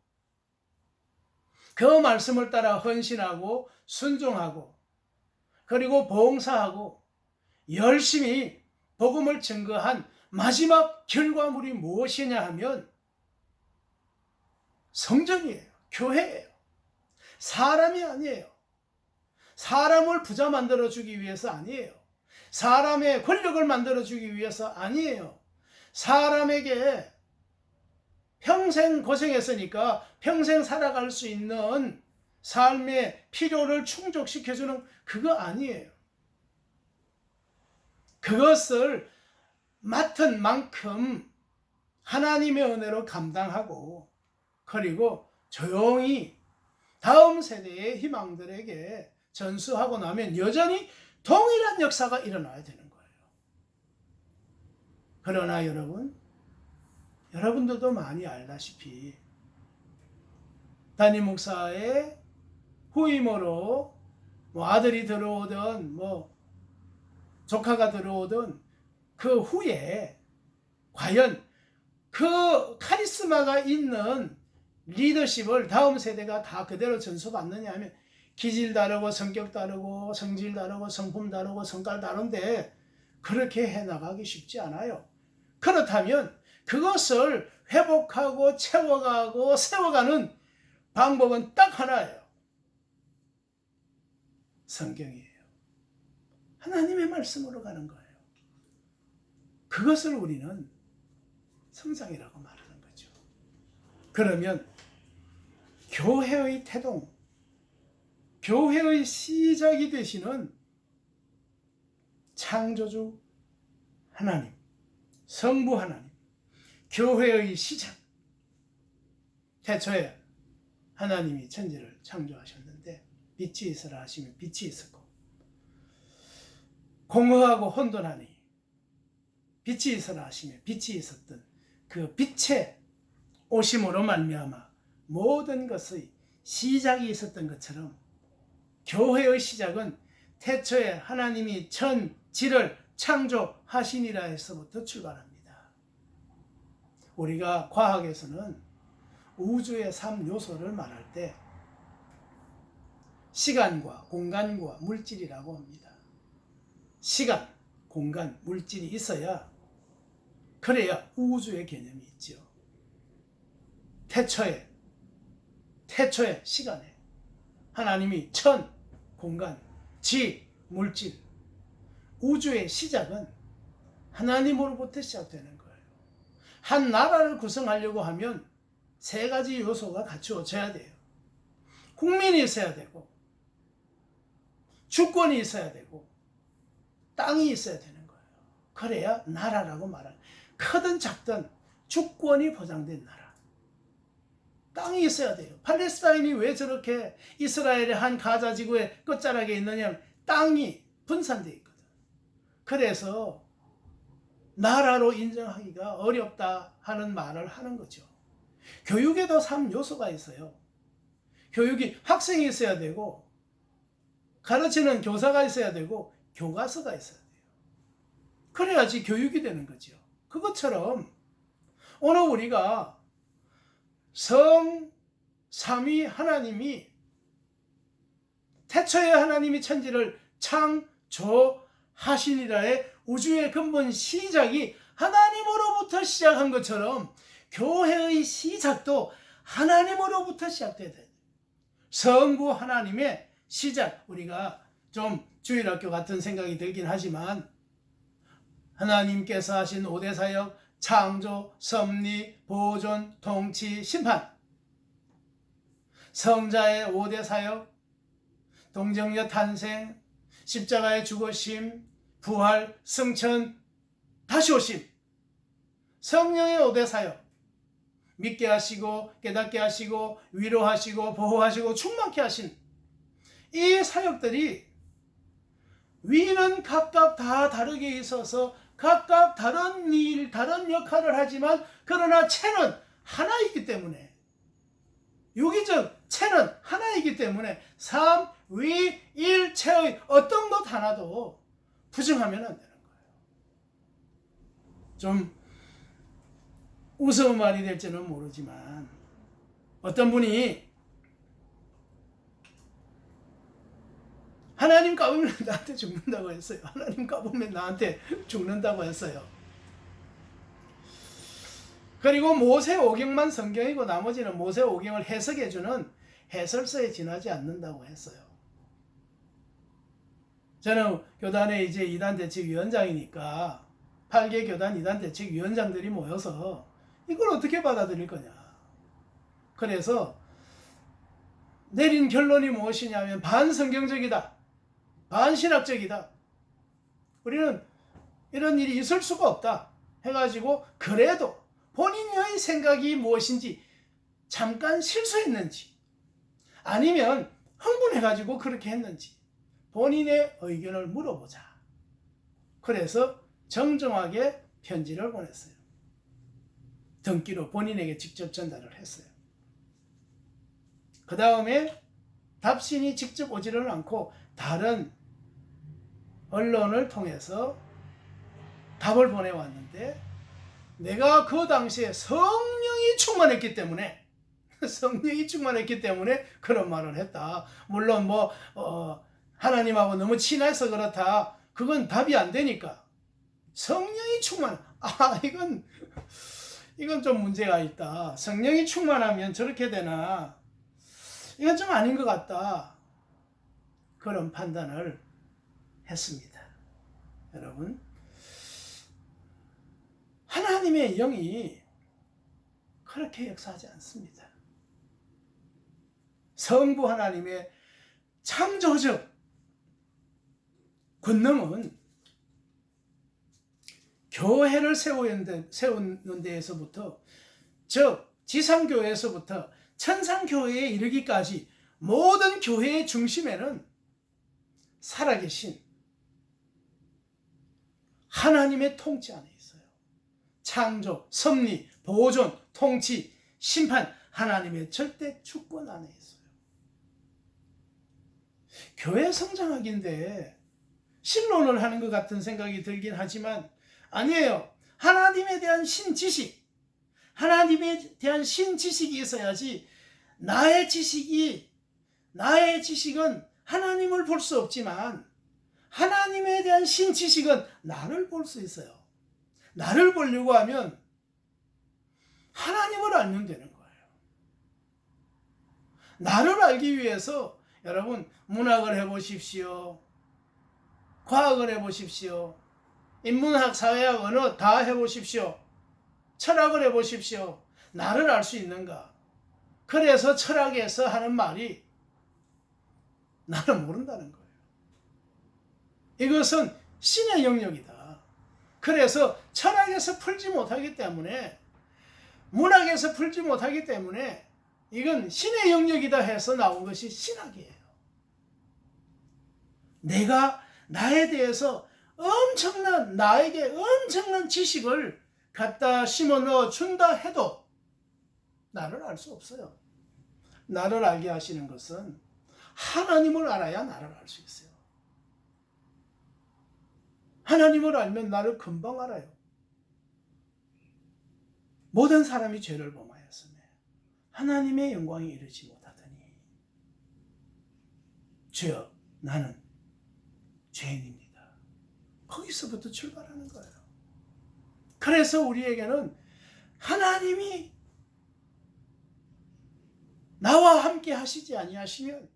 그 말씀을 따라 헌신하고 순종하고 그리고 봉사하고 열심히 복음을 증거한 마지막 결과물이 무엇이냐 하면 성전이에요. 교회예요. 사람이 아니에요. 사람을 부자 만들어주기 위해서 아니에요. 사람의 권력을 만들어주기 위해서 아니에요. 사람에게 평생 고생했으니까 평생 살아갈 수 있는 삶의 필요를 충족시켜주는 그거 아니에요. 그것을 맡은 만큼 하나님의 은혜로 감당하고 그리고 조용히 다음 세대의 희망들에게 전수하고 나면 여전히 동일한 역사가 일어나야 되는 거예요. 그러나 여러분들도 많이 알다시피 담임 목사의 후임으로 아들이 들어오든 조카가 들어오든 그 후에 과연 그 카리스마가 있는 리더십을 다음 세대가 다 그대로 전수받느냐 하면 기질 다르고 성격 다르고 성질 다르고 성품 다르고 성깔 다른데 그렇게 해나가기 쉽지 않아요. 그렇다면 그것을 회복하고 채워가고 세워가는 방법은 딱 하나예요. 성경이에요. 하나님의 말씀으로 가는 거예요. 그것을 우리는 성장이라고 말하는 거죠. 그러면 교회의 태동, 교회의 시작이 되시는 창조주 하나님, 성부 하나님, 교회의 시작, 태초에 하나님이 천지를 창조하셨는데 빛이 있으라 하시면 빛이 있었고, 공허하고 혼돈하니 빛이 있으라 하시면 빛이 있었던 그 빛의 오심으로 말미암아 모든 것의 시작이 있었던 것처럼 교회의 시작은 태초에 하나님이 천지를 창조하시니라 에서부터 출발합니다. 우리가 과학에서는 우주의 3요소를 말할 때 시간과 공간과 물질이라고 합니다. 시간, 공간, 물질이 있어야 그래야 우주의 개념이 있죠. 태초에 시간에 하나님이 천, 공간, 지, 물질, 우주의 시작은 하나님으로부터 시작되는 거예요. 한 나라를 구성하려고 하면 3가지 요소가 갖추어져야 돼요. 국민이 있어야 되고, 주권이 있어야 되고, 땅이 있어야 되는 거예요. 그래야 나라라고 말하는, 크든 작든 주권이 보장된 나라, 땅이 있어야 돼요. 팔레스타인이 왜 저렇게 이스라엘의 한 가자 지구의 끝자락에 있느냐면 땅이 분산되어 있거든. 그래서 나라로 인정하기가 어렵다 하는 말을 하는 거죠. 교육에도 3요소가 있어요. 교육이 학생이 있어야 되고, 가르치는 교사가 있어야 되고, 교과서가 있어야 돼요. 그래야지 교육이 되는 거죠. 그것처럼 오늘 우리가 삼위 하나님이 태초에 하나님이 천지를 창조하시니라의 우주의 근본 시작이 하나님으로부터 시작한 것처럼 교회의 시작도 하나님으로부터 시작돼야 돼요. 성부 하나님의 시작, 우리가 좀 주일학교 같은 생각이 들긴 하지만 하나님께서 하신 5대 사역, 창조, 섭리, 보존, 통치, 심판, 성자의 5대 사역, 동정녀 탄생, 십자가의 죽으심, 부활, 승천, 다시 오심, 성령의 5대 사역, 믿게 하시고 깨닫게 하시고 위로하시고 보호하시고 충만케 하신 이 사역들이 위는 각각 다 다르게 있어서 각각 다른 일, 다른 역할을 하지만 그러나 체는 하나이기 때문에, 유기적 체는 하나이기 때문에 삼위일체의 어떤 것 하나도 부정하면 안 되는 거예요. 좀 우스운 말이 될지는 모르지만 어떤 분이 하나님 까보면 나한테 죽는다고 했어요. 하나님 까보면 나한테 죽는다고 했어요. 그리고 모세 오경만 성경이고 나머지는 모세 오경을 해석해주는 해설서에 지나지 않는다고 했어요. 저는 교단의 이제 이단 대책위원장이니까 8개 교단 이단 대책위원장들이 모여서 이걸 어떻게 받아들일 거냐. 그래서 내린 결론이 무엇이냐면 반성경적이다, 반신학적이다, 우리는 이런 일이 있을 수가 없다 해가지고, 그래도 본인의 생각이 무엇인지, 잠깐 실수했는지 아니면 흥분해가지고 그렇게 했는지 본인의 의견을 물어보자. 그래서 정정하게 편지를 보냈어요. 등기로 본인에게 직접 전달을 했어요. 그 다음에 답신이 직접 오지를 않고 다른 언론을 통해서 답을 보내왔는데, 내가 그 당시에 성령이 충만했기 때문에 그런 말을 했다. 물론 하나님하고 너무 친해서 그렇다, 그건 답이 안 되니까 성령이 충만, 이건 좀 문제가 있다. 성령이 충만하면 저렇게 되나, 이건 좀 아닌 것 같다. 그런 판단을 했습니다. 여러분, 하나님의 영이 그렇게 역사하지 않습니다. 성부 하나님의 창조적 권능은 교회를 세우는 데에서부터, 즉 지상교회에서부터 천상교회에 이르기까지 모든 교회의 중심에는 살아계신 하나님의 통치 안에 있어요. 창조, 섭리, 보존, 통치, 심판, 하나님의 절대 주권 안에 있어요. 교회 성장학인데 신론을 하는 것 같은 생각이 들긴 하지만 아니에요. 하나님에 대한 신지식, 하나님에 대한 신지식이 있어야지 나의 지식은 하나님을 볼 수 없지만 하나님에 대한 신지식은 나를 볼 수 있어요. 나를 보려고 하면 하나님을 알면 되는 거예요. 나를 알기 위해서 여러분 문학을 해보십시오. 과학을 해보십시오. 인문학, 사회학, 언어 다 해보십시오. 철학을 해보십시오. 나를 알 수 있는가? 그래서 철학에서 하는 말이 나를 모른다는 거예요. 이것은 신의 영역이다. 그래서 철학에서 풀지 못하기 때문에, 문학에서 풀지 못하기 때문에 이건 신의 영역이다 해서 나온 것이 신학이에요. 내가 나에 대해서 나에게 엄청난 지식을 갖다 심어 넣어 준다 해도 나를 알 수 없어요. 나를 알게 하시는 것은 하나님을 알아야 나를 알 수 있어요. 하나님을 알면 나를 금방 알아요. 모든 사람이 죄를 범하였으며 하나님의 영광에 이르지 못하더니 주여 나는 죄인입니다. 거기서부터 출발하는 거예요. 그래서 우리에게는 하나님이 나와 함께 하시지 아니하시면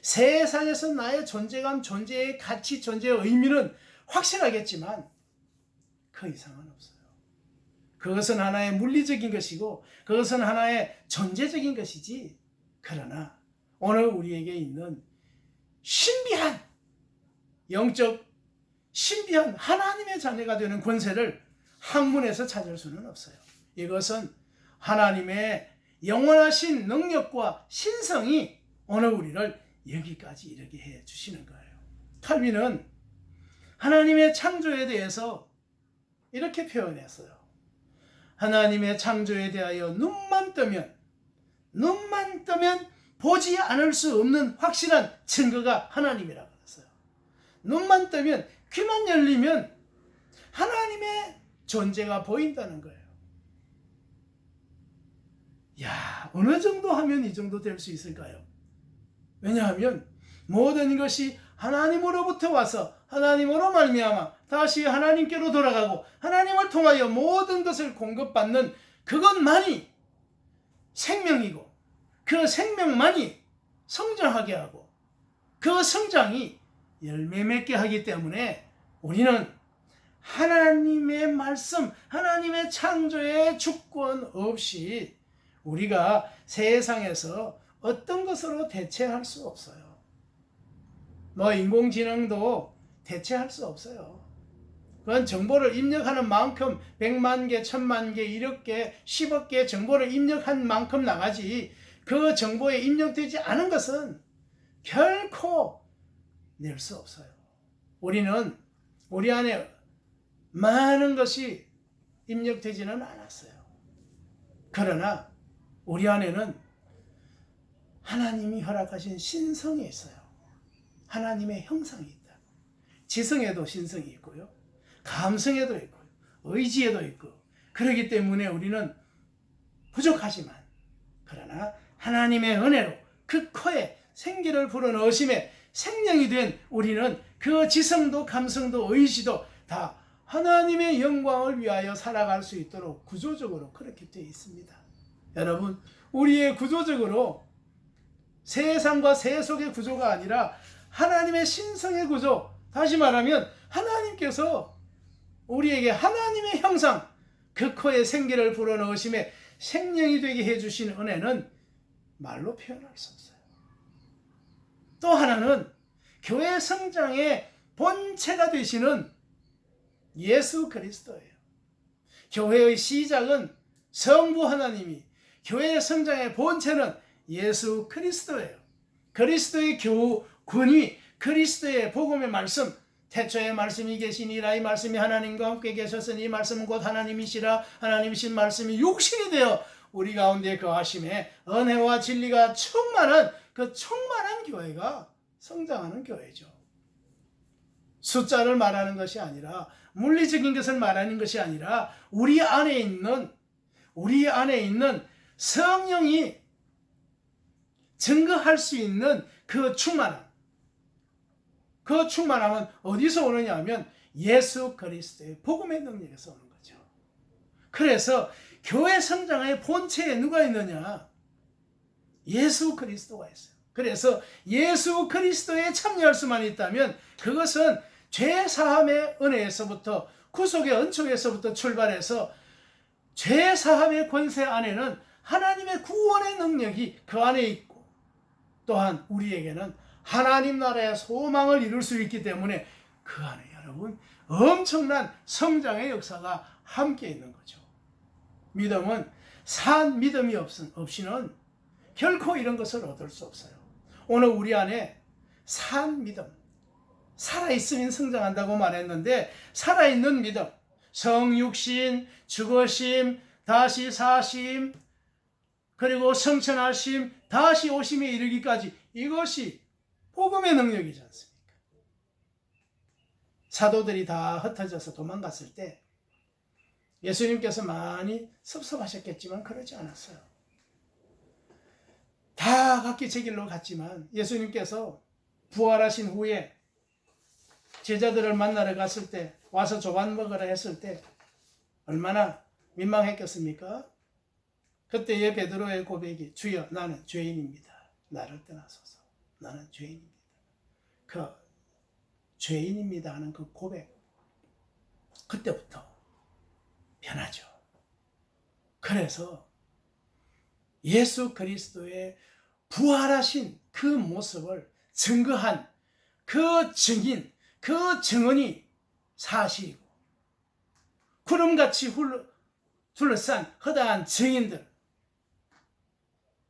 세상에서 나의 존재감, 존재의 가치, 존재의 의미는 확실하겠지만 그 이상은 없어요. 그것은 하나의 물리적인 것이고 그것은 하나의 존재적인 것이지, 그러나 오늘 우리에게 있는 신비한 영적 신비한 하나님의 자녀가 되는 권세를 학문에서 찾을 수는 없어요. 이것은 하나님의 영원하신 능력과 신성이 오늘 우리를 여기까지 이르게 해 주시는 거예요. 칼빈은 하나님의 창조에 대해서 이렇게 표현했어요. 하나님의 창조에 대하여 눈만 뜨면 보지 않을 수 없는 확실한 증거가 하나님이라고 했어요. 눈만 뜨면, 귀만 열리면 하나님의 존재가 보인다는 거예요. 야, 어느 정도 하면 이 정도 될 수 있을까요? 왜냐하면 모든 것이 하나님으로부터 와서 하나님으로 말미암아 다시 하나님께로 돌아가고 하나님을 통하여 모든 것을 공급받는 그것만이 생명이고 그 생명만이 성장하게 하고 그 성장이 열매 맺게 하기 때문에 우리는 하나님의 말씀, 하나님의 창조의 주권 없이 우리가 세상에서 어떤 것으로 대체할 수 없어요. 인공지능도 대체할 수 없어요. 그건 정보를 입력하는 만큼 100만 개, 1000만 개, 1억 개, 10억 개 정보를 입력한 만큼 나가지, 그 정보에 입력되지 않은 것은 결코 낼 수 없어요. 우리는 우리 안에 많은 것이 입력되지는 않았어요. 그러나 우리 안에는 하나님이 허락하신 신성이 있어요. 하나님의 형상이 있다. 지성에도 신성이 있고요. 감성에도 있고요. 의지에도 있고. 그렇기 때문에 우리는 부족하지만 그러나 하나님의 은혜로 그 코에 생기를 불어넣으심에 생명이 된 우리는 그 지성도 감성도 의지도 다 하나님의 영광을 위하여 살아갈 수 있도록 구조적으로 그렇게 되어 있습니다. 여러분, 우리의 구조적으로 세상과 세속의 구조가 아니라 하나님의 신성의 구조, 다시 말하면 하나님께서 우리에게 하나님의 형상, 그 코에 생기를 불어넣으심에 생명이 되게 해주신 은혜는 말로 표현할 수 없어요. 또 하나는 교회 성장의 본체가 되시는 예수 그리스도예요. 교회의 시작은 성부 하나님이 교회의 성장의 본체는 예수 그리스도예요. 그리스도의 교훈이 그리스도의 복음의 말씀, 태초에 말씀이 계시니라 이 말씀이 하나님과 함께 계셨으니 이 말씀은 곧 하나님이시라 하나님이신 말씀이 육신이 되어 우리 가운데 거하심에 은혜와 진리가 충만한 그 충만한 교회가 성장하는 교회죠. 숫자를 말하는 것이 아니라 물리적인 것을 말하는 것이 아니라 우리 안에 있는 성령이 증거할 수 있는 그 충만함. 그 충만함은 어디서 오느냐 하면 예수 그리스도의 복음의 능력에서 오는 거죠. 그래서 교회 성장의 본체에 누가 있느냐? 예수 그리스도가 있어요. 그래서 예수 그리스도에 참여할 수만 있다면 그것은 죄사함의 은혜에서부터 구속의 은총에서부터 출발해서 죄사함의 권세 안에는 하나님의 구원의 능력이 그 안에 있고 또한 우리에게는 하나님 나라의 소망을 이룰 수 있기 때문에 그 안에 여러분 엄청난 성장의 역사가 함께 있는 거죠. 믿음은 산 믿음이 없이는 결코 이런 것을 얻을 수 없어요. 오늘 우리 안에 산 믿음, 살아있으면 성장한다고 말했는데 살아있는 믿음, 성육신, 죽으심, 다시 사심, 그리고 성천하심, 다시 오심에 이르기까지 이것이 복음의 능력이지 않습니까? 사도들이 다 흩어져서 도망갔을 때 예수님께서 많이 섭섭하셨겠지만 그러지 않았어요. 다 각기 제 길로 갔지만 예수님께서 부활하신 후에 제자들을 만나러 갔을 때 와서 조반 먹으라 했을 때 얼마나 민망했겠습니까? 그때의 베드로의 고백이 주여 나는 죄인입니다. 나를 떠나소서. 나는 죄인입니다. 그 죄인입니다 하는 그 고백 그때부터 변하죠. 그래서 예수 그리스도의 부활하신 그 모습을 증거한 그 증인, 그 증언이 사실이고 구름같이 둘러싼 허다한 증인들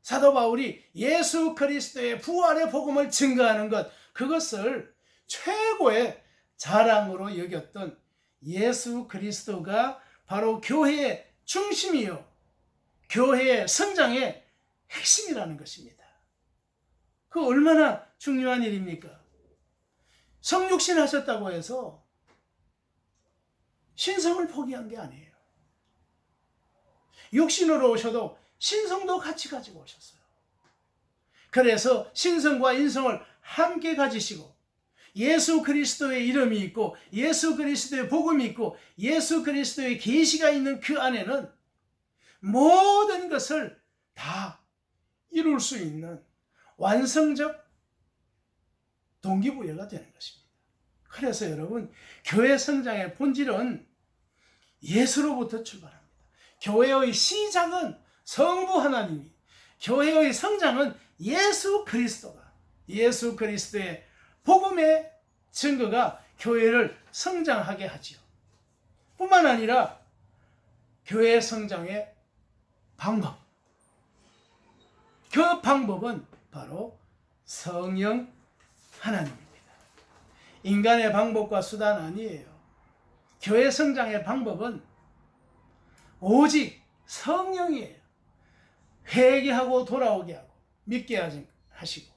사도 바울이 예수 그리스도의 부활의 복음을 증거하는 것 그것을 최고의 자랑으로 여겼던 예수 그리스도가 바로 교회의 중심이요 교회의 성장의 핵심이라는 것입니다. 그 얼마나 중요한 일입니까? 성육신 하셨다고 해서 신성을 포기한 게 아니에요. 육신으로 오셔도 신성도 같이 가지고 오셨어요. 그래서 신성과 인성을 함께 가지시고 예수 그리스도의 이름이 있고 예수 그리스도의 복음이 있고 예수 그리스도의 계시가 있는 그 안에는 모든 것을 다 이룰 수 있는 완성적 동기부여가 되는 것입니다. 그래서 여러분 교회 성장의 본질은 예수로부터 출발합니다. 교회의 시작은 성부 하나님이, 교회의 성장은 예수 그리스도가, 예수 그리스도의 복음의 증거가 교회를 성장하게 하지요. 뿐만 아니라 교회 성장의 방법, 그 방법은 바로 성령 하나님입니다. 인간의 방법과 수단 아니에요. 교회 성장의 방법은 오직 성령이에요. 회개하고 돌아오게 하고 믿게 하시고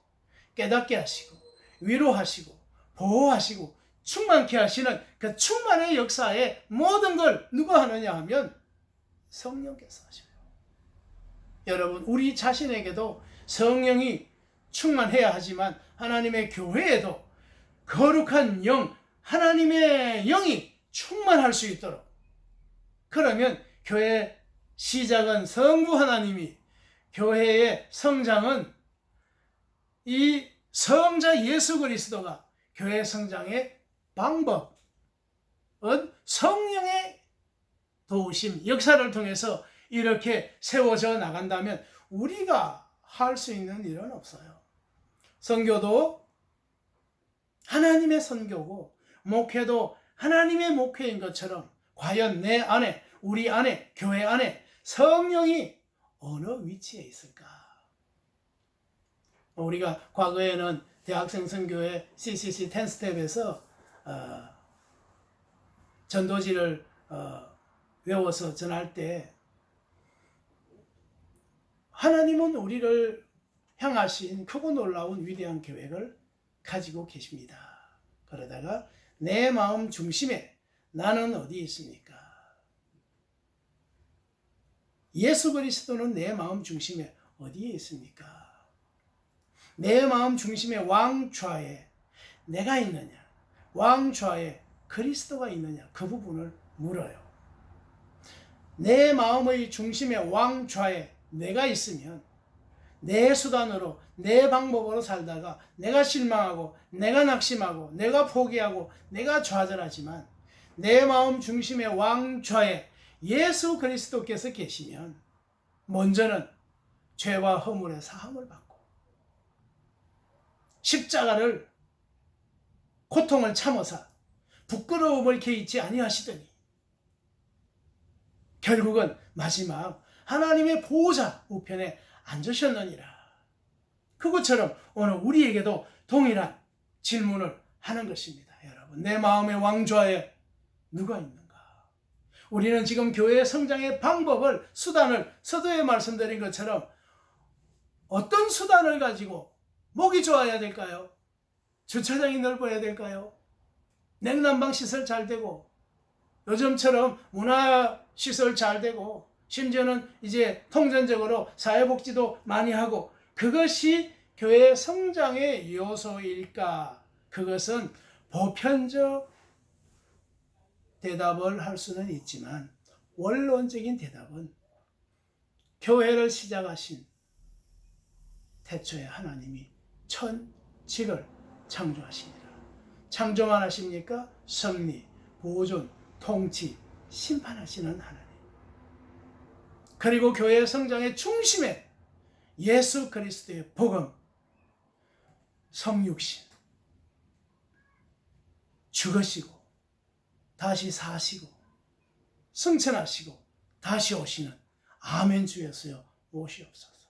깨닫게 하시고 위로하시고 보호하시고 충만케 하시는 그 충만의 역사에 모든 걸 누가 하느냐 하면 성령께서 하셔요. 여러분 우리 자신에게도 성령이 충만해야 하지만 하나님의 교회에도 거룩한 영, 하나님의 영이 충만할 수 있도록 그러면 교회 시작은 성부 하나님이 교회의 성장은 이 성자 예수 그리스도가 교회 성장의 방법은 성령의 도우심, 역사를 통해서 이렇게 세워져 나간다면 우리가 할 수 있는 일은 없어요. 선교도 하나님의 선교고 목회도 하나님의 목회인 것처럼 과연 내 안에, 우리 안에, 교회 안에 성령이 어느 위치에 있을까? 우리가 과거에는 대학생 선교회 CCC 10스텝에서 전도지를 외워서 전할 때 하나님은 우리를 향하신 크고 놀라운 위대한 계획을 가지고 계십니다. 그러다가 내 마음 중심에 나는 어디 있습니까? 예수 그리스도는 내 마음 중심에 어디에 있습니까? 내 마음 중심의 왕좌에 내가 있느냐, 왕좌에 그리스도가 있느냐, 그 부분을 물어요. 내 마음의 중심의 왕좌에 내가 있으면 내 수단으로, 내 방법으로 살다가 내가 실망하고, 내가 낙심하고, 내가 포기하고, 내가 좌절하지만 내 마음 중심의 왕좌에 예수 그리스도께서 계시면 먼저는 죄와 허물의 사함을 받고 십자가를, 고통을 참으사 부끄러움을 개의치 아니하시더니 결국은 마지막 하나님의 보호자 우편에 앉으셨느니라. 그것처럼 오늘 우리에게도 동일한 질문을 하는 것입니다. 여러분, 내 마음의 왕좌에 누가 있는가? 우리는 지금 교회의 성장의 방법을, 수단을 서두에 말씀드린 것처럼 어떤 수단을 가지고 목이 좋아야 될까요? 주차장이 넓어야 될까요? 냉난방 시설 잘 되고, 요즘처럼 문화시설 잘 되고, 심지어는 이제 통전적으로 사회복지도 많이 하고, 그것이 교회 성장의 요소일까? 그것은 보편적 대답을 할 수는 있지만 원론적인 대답은 교회를 시작하신 태초에 하나님이 천지를 창조하시니라. 창조만 하십니까? 섭리, 보존, 통치, 심판하시는 하나님. 그리고 교회의 성장의 중심에 예수 그리스도의 복음, 성육신, 죽으시고 다시 사시고 승천하시고 다시 오시는 아멘 주 예수여 오시옵소서.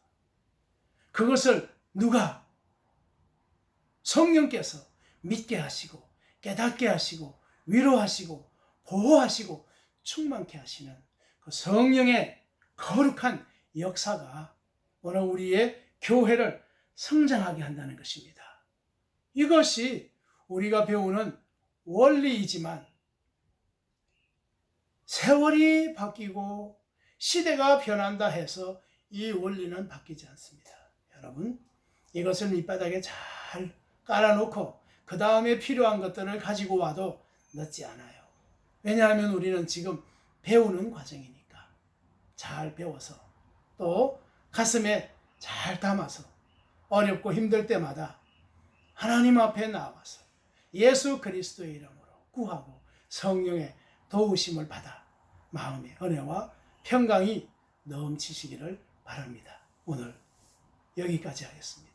그것을 누가? 성령께서 믿게 하시고 깨닫게 하시고 위로하시고 보호하시고 충만케 하시는 그 성령의 거룩한 역사가 오늘 우리의 교회를 성장하게 한다는 것입니다. 이것이 우리가 배우는 원리이지만 세월이 바뀌고 시대가 변한다 해서 이 원리는 바뀌지 않습니다. 여러분, 이것을 밑바닥에 잘 깔아놓고 그 다음에 필요한 것들을 가지고 와도 늦지 않아요. 왜냐하면 우리는 지금 배우는 과정이니까 잘 배워서 또 가슴에 잘 담아서 어렵고 힘들 때마다 하나님 앞에 나와서 예수 그리스도의 이름으로 구하고 성령의 도우심을 받아 마음의 은혜와 평강이 넘치시기를 바랍니다. 오늘 여기까지 하겠습니다.